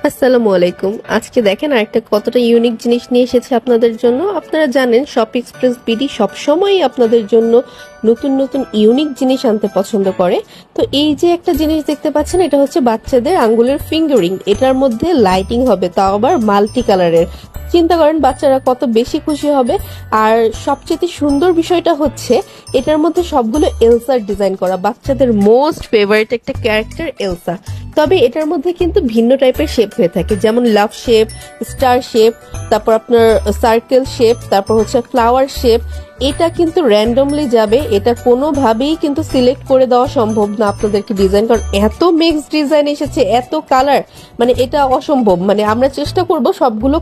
আসসালামু আলাইকুম। আজকে দেখেন আরেকটা কতটা ইউনিক জিনিস নিয়ে এসেছে আপনাদের জন্য। আপনারা জানেন শপ এক্সপ্রেস বিডি সবসময়ই আপনাদের জন্য নতুন নতুন ইউনিক জিনিস আনতে পছন্দ করে। তো এই যে একটা জিনিস দেখতে পাচ্ছেন, এটা হচ্ছে বাচ্চাদের আঙ্গুলের ফিঙ্গারিং। এটার মধ্যে লাইটিং হবে, তাও আবার মাল্টি কালারের। চিন্তা করেন বাচ্চারা কত বেশি খুশি হবে। আর সবচেয়ে সুন্দর বিষয়টা হচ্ছে এটার মধ্যে সবগুলো এলসার ডিজাইন করা, বাচ্চাদের মোস্ট ফেভারিট একটা ক্যারেক্টার এলসা। তবে এটার মধ্যে কিন্তু ভিন্ন টাইপের শেপ হয়ে থাকে, যেমন লাভ শেপ, স্টার শেপ, তারপর আপনার সার্কেল শেপ, তারপর হচ্ছে ফ্লাওয়ার শেপ। এটা কিন্তু র্যান্ডমলি যাবে, এটা কোনোভাবেই কিন্তু সিলেক্ট করে দেওয়া সম্ভব না আপনাদেরকে ডিজাইন, কারণ এত মিক্সড ডিজাইন এসেছে, এত কালার, মানে এটা অসম্ভব। মানে আমরা চেষ্টা করব সবগুলো